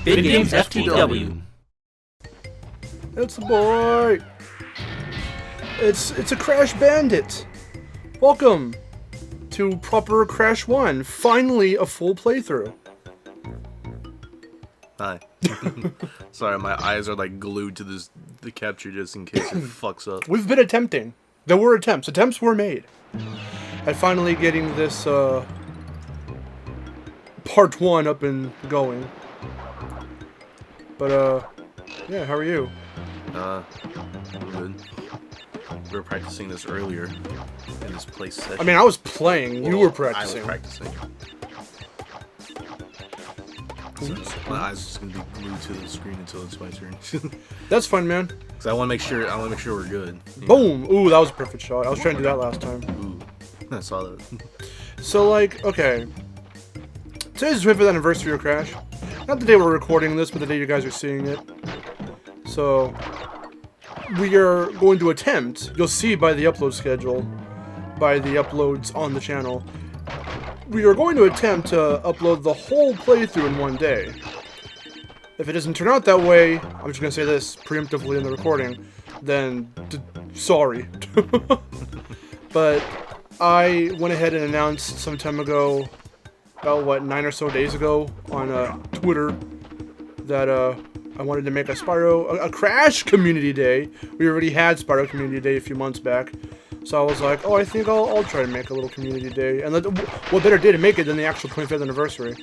VidGamesFTW. It's a boy. It's a Crash Bandit. Welcome to proper Crash 1. Finally, a full playthrough. Hi. Sorry, my eyes are like glued to the capture just in case it fucks up. We've been attempting. There were attempts. Attempts were made. At finally getting this part 1 up and going. But yeah, how are you? I'm good. We were practicing this earlier in this play session. I mean, I was playing. You were practicing. I was practicing. So my eyes are just gonna be glued to the screen until it's my turn. That's fun, man. Cause I want to make sure we're good. Boom! Ooh, that was a perfect shot. I was trying to do that last time. Ooh, I saw that. So, like, okay. Today's the 5th anniversary of Crash. Not the day we're recording this, but the day you guys are seeing it. So, we are going to attempt, you'll see by the upload schedule, by the uploads on the channel, we are going to attempt to upload the whole playthrough in one day. If it doesn't turn out that way, I'm just going to say this preemptively in the recording, then sorry. But I went ahead and announced some time ago, about what, 9 or so days ago, on Twitter, that I wanted to make a Crash Community Day. We already had Spyro Community Day a few months back. So I was like, oh, I think I'll try to make a little community day. And what better day to make it than the actual 25th anniversary?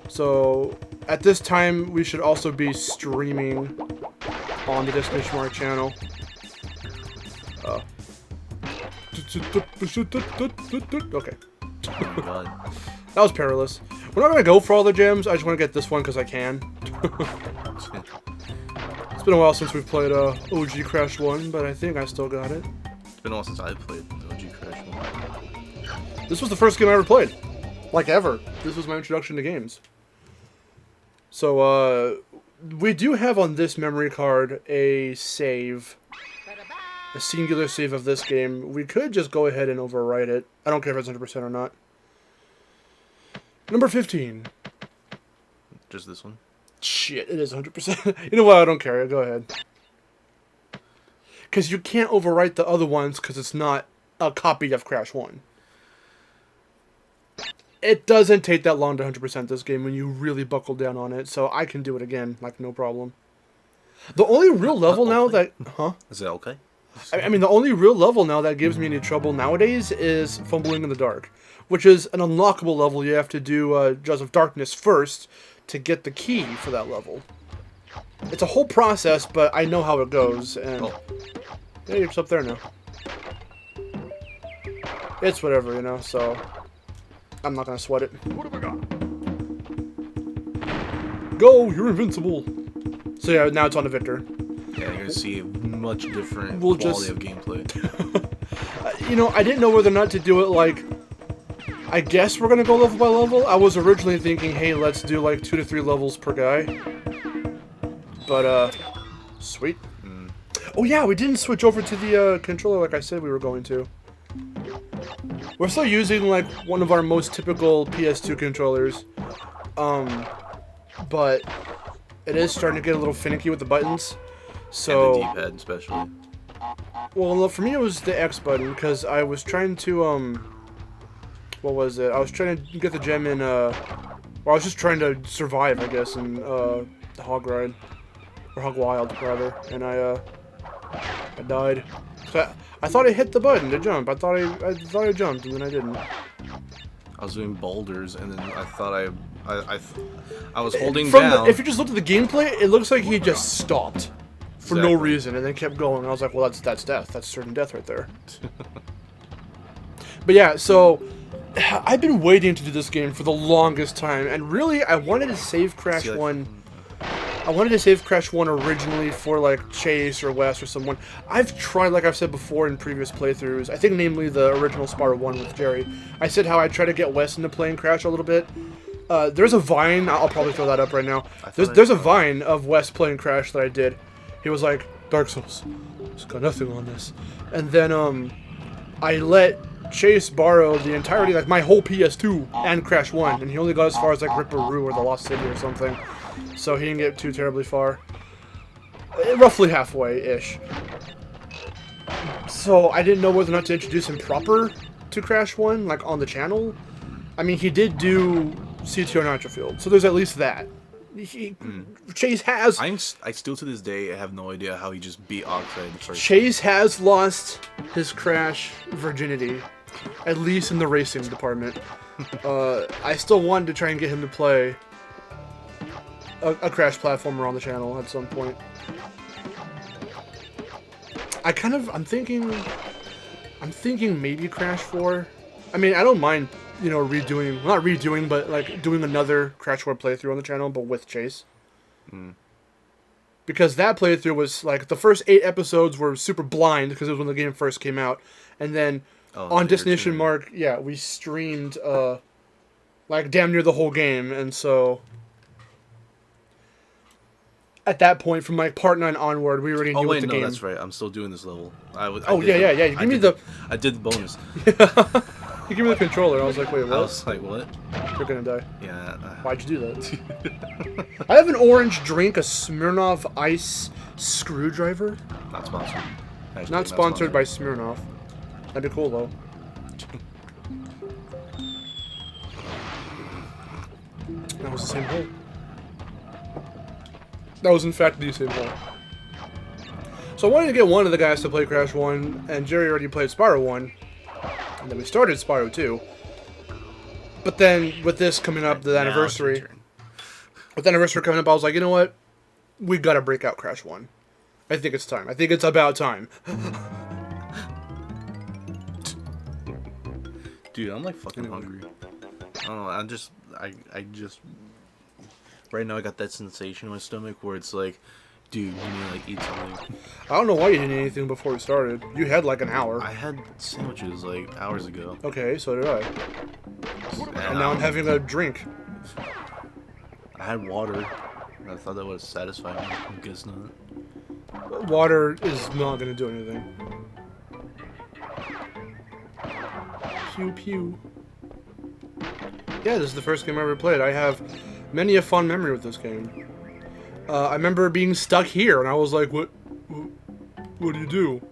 So at this time, we should also be streaming on the Destination Marc channel. Okay. Oh my god. That was perilous. We're not going to go for all the gems. I just want to get this one because I can. It's been a while since we've played OG Crash 1, but I think I still got it. It's been a while since I played OG Crash 1. This was the first game I ever played. Like, ever. This was my introduction to games. So, we do have on this memory card a save. A singular save of this game. We could just go ahead and overwrite it. I don't care if it's 100% or not. Number 15. Just this one? Shit, it is 100%. You know what? I don't care. Go ahead. Because you can't overwrite the other ones because it's not a copy of Crash 1. It doesn't take that long to 100% this game when you really buckle down on it, so I can do it again, like, no problem. The only real level now that... Huh? Is that okay? I mean, the only real level now that gives me any trouble nowadays is Fumbling in the Dark, which is an unlockable level. You have to do Jaws of Darkness first to get the key for that level. It's a whole process, but I know how it goes, and yeah, it's up there now. It's whatever, you know, so I'm not gonna sweat it. What have I got? Go, you're invincible. So yeah, now it's on to Victor. Yeah, you're gonna see a much different quality of gameplay. You know, I didn't know whether or not to do it like, I guess we're gonna go level by level. I was originally thinking, hey, let's do like 2 to 3 levels per guy. But, sweet. Oh yeah, we didn't switch over to the controller like I said we were going to. We're still using like one of our most typical PS2 controllers. But it is starting to get a little finicky with the buttons. So, and the D-pad especially. Well, for me it was the X button, because I was trying to, what was it? I was trying to get the gem in, well, I was just trying to survive, I guess, in, the Hog Ride. Or Hog Wild, rather. And I died. So I thought I hit the button to jump. I thought I jumped, and then I didn't. I was doing boulders, and then I thought I was holding down. If you just looked at the gameplay, it looks like he just stopped. For no reason, and then kept going. I was like, well, that's death. That's certain death right there. But yeah, so I've been waiting to do this game for the longest time, and really, I wanted to save Crash 1. I wanted to save Crash 1 originally for, like, Chase or Wes or someone. I've tried, like I've said before in previous playthroughs, I think namely the original Spyro 1 with Jerry. I said how I try to get Wes into playing Crash a little bit. There's a Vine, I'll probably throw that up right now. There's a Vine of Wes playing Crash that I did. He was like, Dark Souls, it's got nothing on this. And then, I let Chase borrowed the entirety, like my whole PS2 and Crash 1, and he only got as far as like Ripperoo or the Lost City or something. So he didn't get too terribly far. Roughly halfway-ish. So I didn't know whether or not to introduce him proper to Crash 1, like on the channel. I mean, he did do CTO Nitro Field, so there's at least that. Chase has... I still to this day have no idea how he just beat Oxide the first Chase has lost his Crash virginity, at least in the racing department. I still wanted to try and get him to play a Crash platformer on the channel at some point. I'm thinking maybe Crash 4. I mean, I don't mind, you know, redoing, not redoing, but like doing another Crash 4 playthrough on the channel, but with Chase. Because that playthrough was like, the first 8 episodes were super blind because it was when the game first came out. And then on Destination Mark, yeah, we streamed like damn near the whole game, and so at that point, from like part 9 onward, we already knew what the game. That's right. I'm still doing this level. Yeah. You give me the. I did the bonus. You give me the controller. I was like, wait, what? I was like, what? You're gonna die. Yeah. Why'd you do that? I have an orange drink, a Smirnoff Ice screwdriver. Not sponsored. Not sponsored by Smirnoff. That'd be cool though. That was the same hole. That was in fact the same hole. So I wanted to get one of the guys to play Crash 1, and Jerry already played Spyro 1. And then we started Spyro 2. But then, with this coming up, the anniversary... With the anniversary coming up, I was like, you know what? We gotta break out Crash 1. I think it's time. I think it's about time. Dude, I'm like fucking hungry. I don't know, I just... Right now I got that sensation in my stomach where it's like, dude, you need to like eat something. I don't know why you didn't eat anything before we started. You had like an hour. I had sandwiches like hours ago. Okay, so did I. And now I'm having a drink. I had water. I thought that would satisfy me. I guess not. Water is not going to do anything. Pew pew. Yeah, this is the first game I ever played. I have many a fond memory with this game. I remember being stuck here, and I was like, what do you do?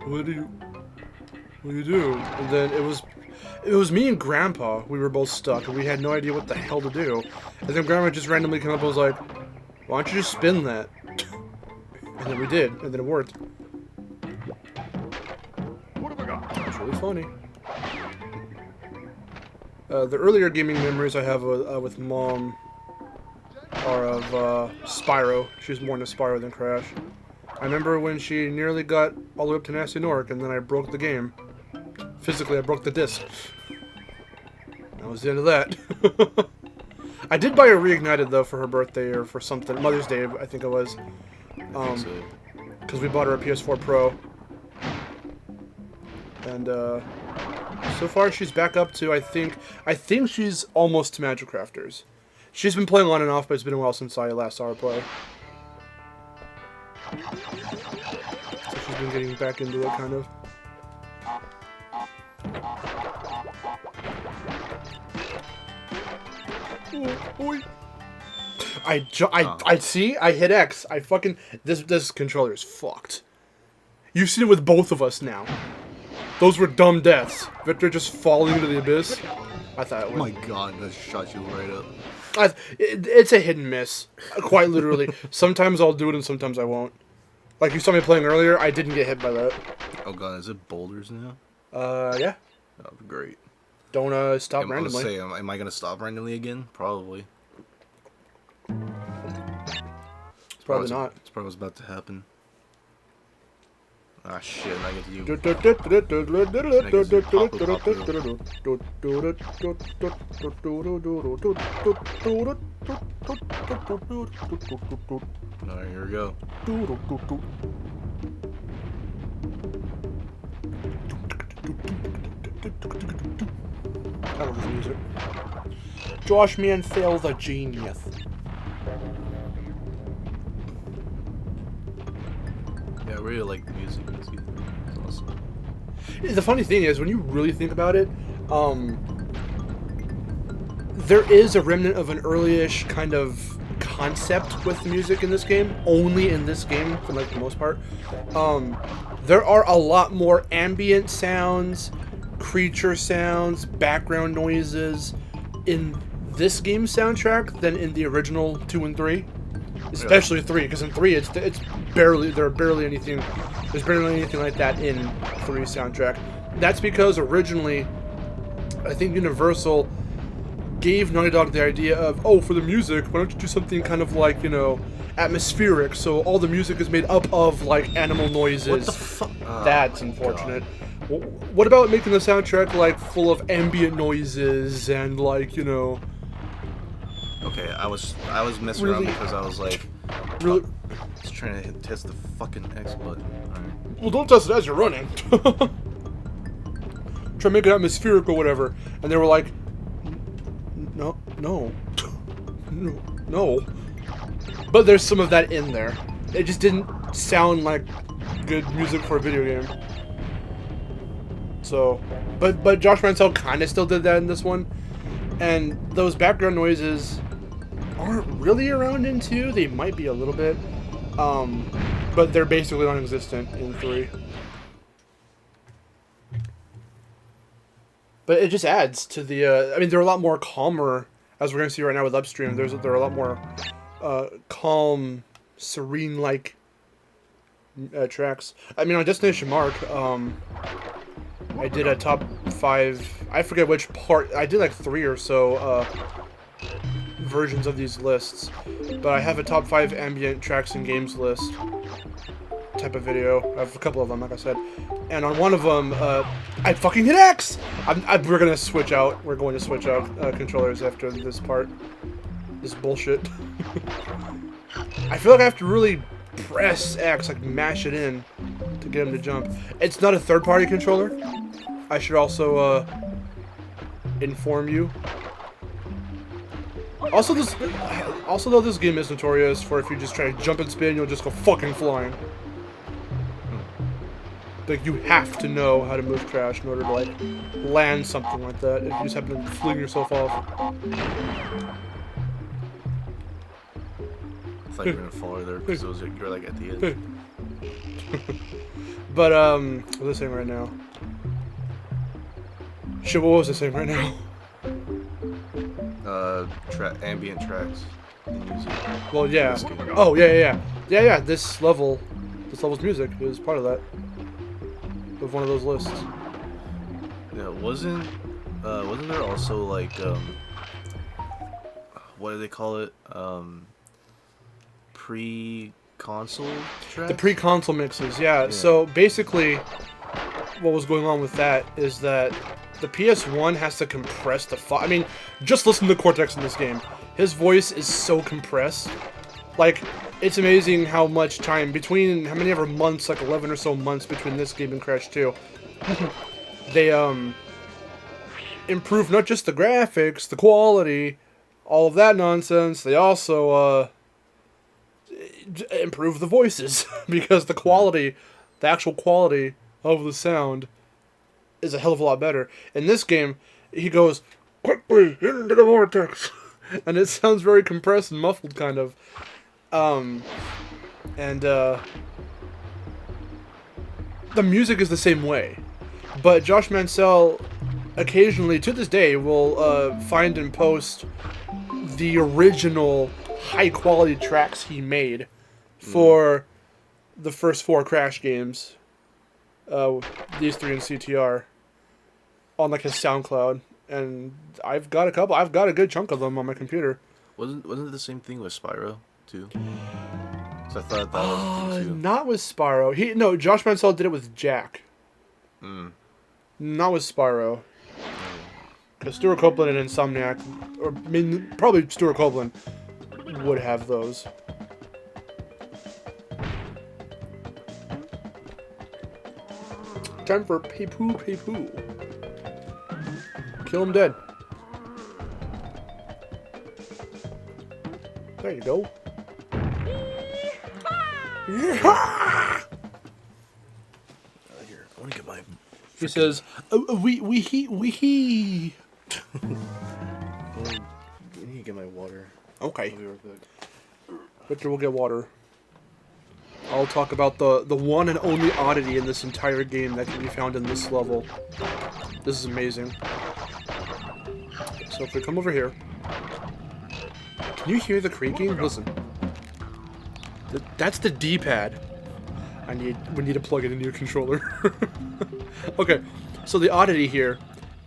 What do you do? And then it was me and Grandpa. We were both stuck, and we had no idea what the hell to do. And then Grandma just randomly came up and was like, why don't you just spin that? And then we did, and then it worked. What have I got? It's really funny. The earlier gaming memories I have with Mom are of Spyro. She was more into Spyro than Crash. I remember when she nearly got all the way up to Nasty Nork, and then I broke the game. Physically, I broke the disc. That was the end of that. I did buy her Reignited, though, for her birthday or for something. Mother's Day, I think it was. Because we bought her a PS4 Pro. And, so far she's back up to, I think she's almost to Magic Crafters. She's been playing on and off, but it's been a while since I last saw her play. So she's been getting back into it, kind of. Oh, I see, I hit X. I fucking, this controller is fucked. You've seen it with both of us now. Those were dumb deaths. Victor just falling into the abyss. I thought it was. Oh my god, that shot you right up. It's a hit and miss. Quite literally. Sometimes I'll do it and sometimes I won't. Like you saw me playing earlier, I didn't get hit by that. Oh god, is it boulders now? Yeah. Oh, great. Don't stop randomly. I was say, am I gonna stop randomly again? Probably. It's probably not. It's probably what's about to happen. Ah shit, I get to do. Alright, here we go. I love this music. Josh Manfield, the genius. Yeah, I really like the music. It's awesome. The funny thing is, when you really think about it, there is a remnant of an early-ish kind of concept with the music in this game, only in this game for like the most part. There are a lot more ambient sounds, creature sounds, background noises in this game's soundtrack than in the original 2 and 3. Especially 3, because in 3 it's barely there's barely anything like that in 3's soundtrack. That's because originally I think Universal gave Naughty Dog the idea of, oh, for the music, why don't you do something kind of like, you know, atmospheric, so all the music is made up of like animal noises. What the fuck? That's unfortunate. What about making the soundtrack like full of ambient noises and like, you know? Okay, I was messing Really? around because I was like, Really? I was trying to test the fucking X button. Alright. Well, don't test it as you're running. Try to make it atmospheric or whatever, and they were like, no, no, no. But there's some of that in there. It just didn't sound like good music for a video game. So, but Josh Mansell kind of still did that in this one, and those background noises aren't really around in 2. They might be a little bit, but they're basically non-existent in 3. But it just adds to the. I mean, they're a lot more calmer, as we're gonna see right now with Upstream. They're a lot more calm, serene-like tracks. I mean, on Destination Mark, I did a top 5. I forget which part. I did like 3 or so versions of these lists, but I have a top 5 ambient tracks and games list type of video. I have a couple of them, like I said, and on one of them, I fucking hit X. We're gonna switch out. We're going to switch out controllers after this part. This bullshit. I feel like I have to really press X, like mash it in, to get him to jump. It's not a third-party controller. I should also inform you. Also, though, this game is notorious for if you just try to jump and spin, you'll just go fucking flying. Like, you have to know how to move crash in order to, like, land something like that if you just happen to fling yourself off. I thought you were gonna fall there because you're like at the edge. But, what was I saying right now? Shit, what was I saying right now? Ambient tracks and music. Well, yeah. Oh, yeah. This level's music is part of that. Of one of those lists. Yeah, wasn't there also like what do they call it? Pre-console tracks? The pre-console mixes, yeah. So basically, what was going on with that is that the PS1 has to compress the I mean, just listen to Cortex in this game. His voice is so compressed. Like, it's amazing how much time between, how many ever months, like 11 or so months between this game and Crash 2. They, improved not just the graphics, the quality, all of that nonsense. They also, improved the voices. Because the quality, the actual quality of the sound is a hell of a lot better. In this game, he goes, quickly, into the vortex. And it sounds very compressed and muffled, kind of. The music is the same way. But Josh Mansell occasionally, to this day, will find and post the original high-quality tracks he made for the first 4 Crash games. These 3 in CTR. On, like, his SoundCloud. And I've got a couple. I've got a good chunk of them on my computer. Wasn't it the same thing with Spyro too? So I thought that was the thing too. Not with Spyro. No, Josh Mansell did it with Jack. Not with Spyro. Because Stuart Copeland and Insomniac, or I mean, probably Stuart Copeland, would have those. Time for pay-poo, pay-poo. Kill him dead. There you go. Here, I want to get my He says, we he. I need to get my water. Okay. I'll be right back. Victor will get water. I'll talk about the one and only oddity in this entire game that can be found in this level. This is amazing. So if we come over here, can you hear the creaking? Listen. That's the D-pad. We need to plug it into your controller. Okay, so the oddity here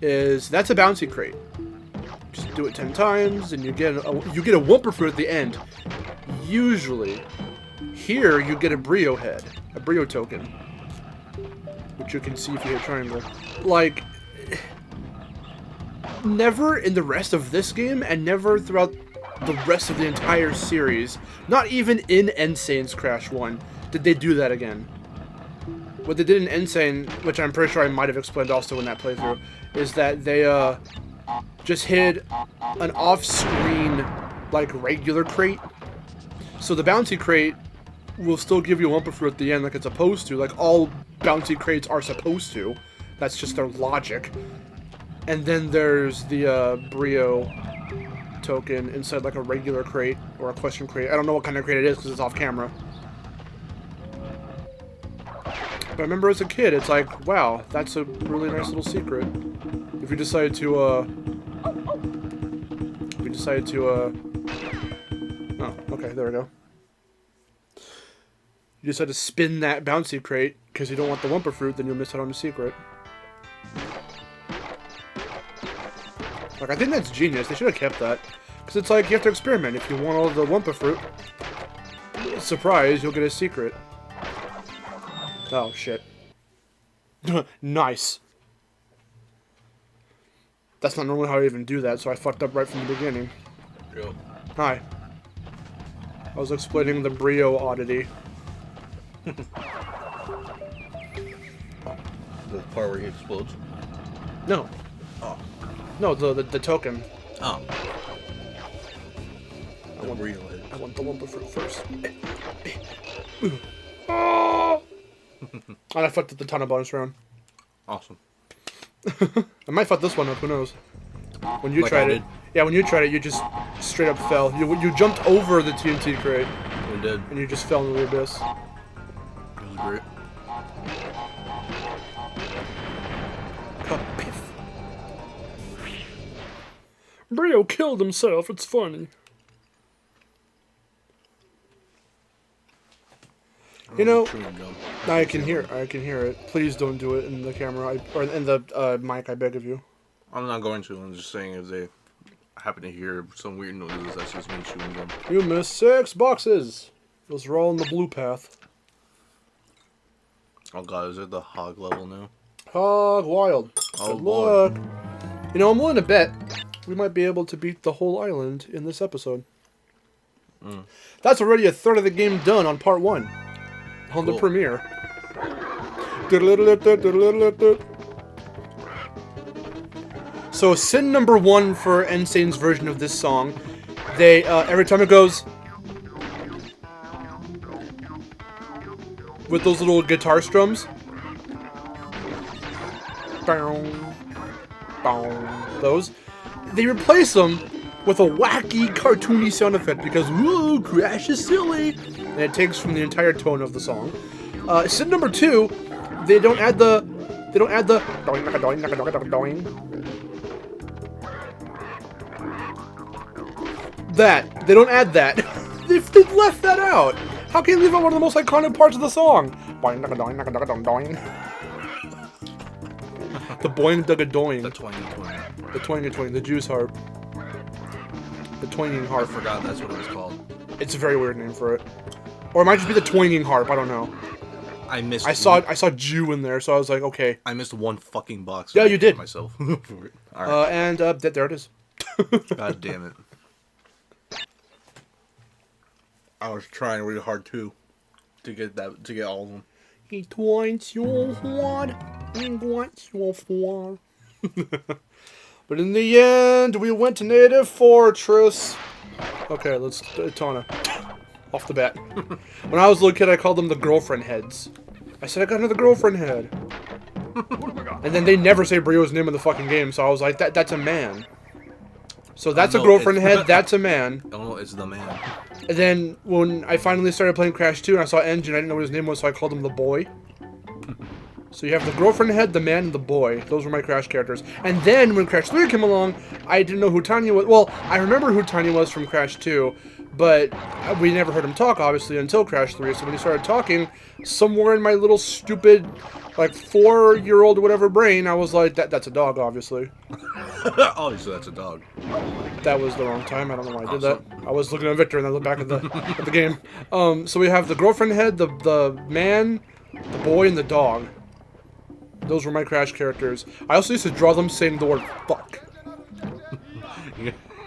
is that's a bouncy crate. Just do it 10 times, and you get a Wumper fruit at the end. Usually, here you get a Brio head, a Brio token, which you can see if you hit triangle. Like, never in the rest of this game, and never throughout the rest of the entire series, not even in N-Sane's Crash 1, did they do that again. What they did in N-Sane, which I'm pretty sure I might have explained also in that playthrough, is that they just hid an off-screen, like, regular crate. So the bouncy crate will still give you a Wumpa fruit at the end like it's supposed to, like all bouncy crates are supposed to. That's just their logic. And then there's the Brio token inside like a regular crate or a question crate. I don't know what kind of crate it is because it's off camera. But I remember as a kid, it's like, wow, that's a really nice little secret. If you decide to, oh, okay, there we go. You decide to spin that bouncy crate because you don't want the Wumpa fruit, then you'll miss out on the secret. Like, I think that's genius. They should have kept that. Because it's like, you have to experiment. If you want all the Wumpa fruit, surprise, you'll get a secret. Oh, shit. Nice. That's not normally how I even do that, so I fucked up right from the beginning. Real. Hi. I was explaining the Brio oddity. The part where he explodes? No. Oh. No, the token. Oh. I want the Wumpa fruit first. Oh! And I fucked up the ton of bonus round. Awesome. I might fuck this one up, who knows. When you like tried I it. did. Yeah, when you tried it, you just straight up fell. You jumped over the TNT crate. We did. And you just fell into the abyss. It was great. Kapiff. Brio killed himself, it's funny. You know, I can hear it. Please don't do it in the camera, or in the mic, I beg of you. I'm not going to. I'm just saying if they happen to hear some weird noises, that's just me chewing gum. You missed 6 boxes. Those are all in the blue path. Oh god, is it the hog level now? Hog wild. Oh, Good Lord. luck. You know, I'm willing to bet we might be able to beat the whole island in this episode. That's already a third of the game done on part 1. On the premiere. So sin number 1 for N-Sane's version of this song, they every time it goes with those little guitar strums, those, they replace them with a wacky cartoony sound effect because woo, Crash is silly, and it takes from the entire tone of the song. Sin number 2, they don't add the that. They don't add that. They've left that out. How can you leave out one of the most iconic parts of the song? The boing dugga doing. The twang. The twang and twang. The juice harp. The twanging I harp. forgot that's what it was called. It's a very weird name for it. Or it might just be the twanging harp. I don't know. I missed. I saw Jew in there, so I was like, okay. I missed one fucking box. Yeah, you did. Myself. Alright. And there it is. God damn it. I was trying really hard too to get all of them. He wants your heart, he wants your form. But in the end, we went to Native Fortress. Okay, let's Tana. Off the bat. When I was a little kid, I called them the girlfriend heads. I said I got another girlfriend head. And then they never say Brio's name in the fucking game, so I was like, that's a man. So that's a No, girlfriend head, that's a man. Oh, it's the man. And then when I finally started playing Crash 2 and I saw Engine, I didn't know what his name was, so I called him the boy. So you have the girlfriend head, the man, and the boy. Those were my Crash characters. And then when Crash 3 came along, I didn't know who Tanya was. Well, I remember who Tanya was from Crash 2, but we never heard him talk, obviously, until Crash 3. So when he started talking, somewhere in my little stupid, like, 4-year-old or whatever brain, I was like, that's a dog, obviously. Obviously, that's a dog. That was the wrong time. I don't know why I did that. I was looking at Victor and I looked back at the game. So we have the girlfriend head, the man, the boy, and the dog. Those were my Crash characters. I also used to draw them saying the word fuck.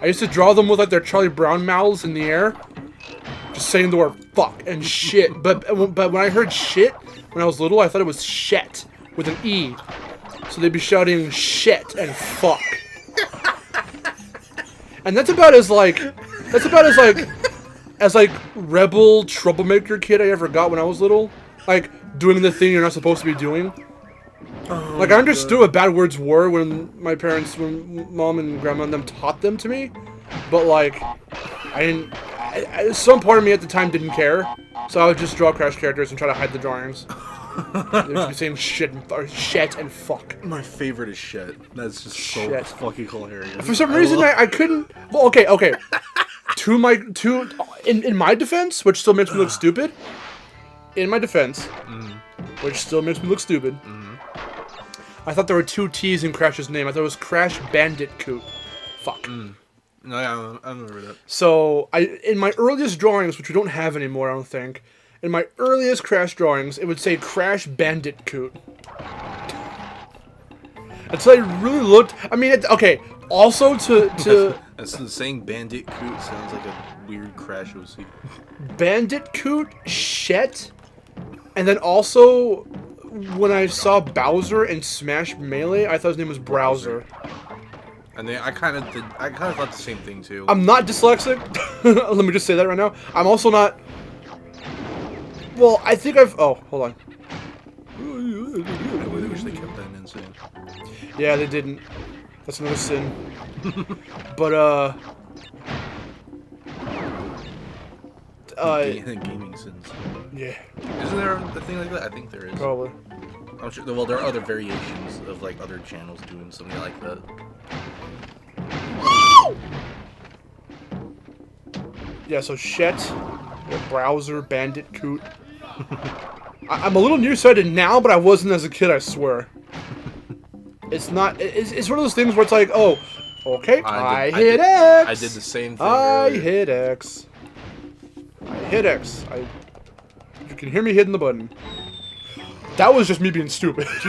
I used to draw them with like their Charlie Brown mouths in the air, just saying the word fuck and shit. But when I heard shit when I was little, I thought it was shet with an E. So they'd be shouting shit and fuck. And that's about as rebel troublemaker kid I ever got when I was little. Like doing the thing you're not supposed to be doing. Oh, like I understood what bad words were when mom and grandma and them taught them to me, but like some part of me at the time didn't care, so I would just draw Crash characters and try to hide the drawings. They would be saying shit and fuck. My favorite is shit. That's just so fucking hilarious. For some reason I couldn't. Well, okay. In my defense, which still makes me look stupid. In my defense, which still makes me look stupid. I thought there were 2 T's in Crash's name. I thought it was Crash Bandicoot. Fuck. No, yeah, I remember that. So, in my earliest drawings, which we don't have anymore, I don't think, in my earliest Crash drawings, it would say Crash Bandicoot. Until I really looked. I mean, okay. Also, saying Bandicoot sounds like a weird Crash OC. Bandicoot, shit, and then also. When I saw Bowser in Smash Melee, I thought his name was Browser. And then I kind of thought the same thing too. I'm not dyslexic. Let me just say that right now. I'm also not. Well, I think I've. Oh, hold on. I really wish they kept that insane. Yeah, they didn't. That's another sin. But gaming sins. Yeah. Isn't there a thing like that? I think there is. Probably. I'm sure. Well, there are other variations of like other channels doing something like that. Yeah. So Shet, Browser, Bandicoot. I'm a little nearsighted now, but I wasn't as a kid. I swear. It's not. It's one of those things where it's like, oh, okay, I hit X. I did the same thing. I hit X. You can hear me hitting the button. That was just me being stupid. How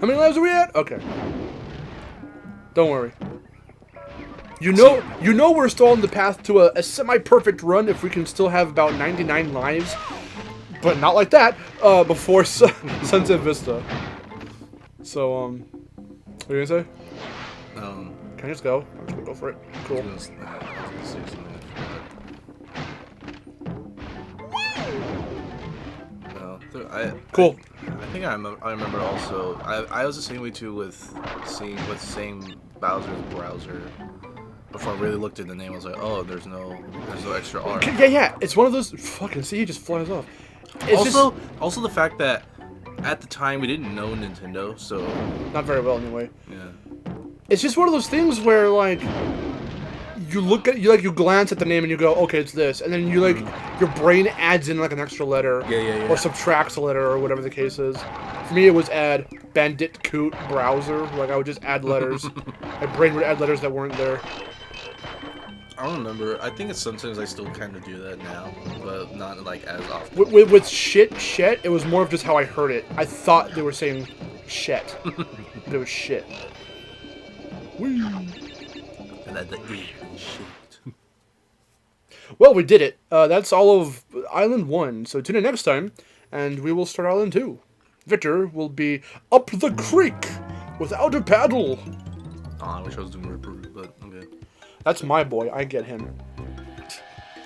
many lives are we at? Okay. Don't worry. You know we're still on the path to a semi-perfect run if we can still have about 99 lives. But not like that, before Sunset Vista. So, what are you gonna say? Can I just go? I'm just gonna go for it. Cool. Cool. I think I remember also. I was the same way too with saying Bowser's Browser. Before I really looked at the name, I was like, oh, there's no extra R. Yeah. It's one of those. Fucking see, he just flies off. It's also the fact that at the time we didn't know Nintendo, so not very well anyway. Yeah. It's just one of those things where like you glance at the name and you go, okay, it's this, and then you your brain adds in like an extra letter, or subtracts a letter or whatever the case is. For me, it was add Bandicoot Browser. Like I would just add letters. My brain would add letters that weren't there. I don't remember. I think it's sometimes I still kind of do that now, but not like as often. With shit, it was more of just how I heard it. I thought they were saying shit, but it was shit. Whee. And at the E, shit. Well, we did it. That's all of Island 1. So tune in next time, and we will start Island 2. Victor will be up the creek without a paddle. Oh, I wish I was doing Ripper, but okay. That's my boy. I get him.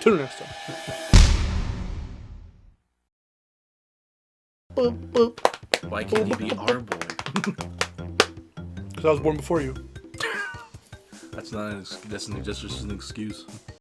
Tune in next time. Boop, boop. Why can't you be our boy? Because I was born before you. That's not an, that's just an excuse.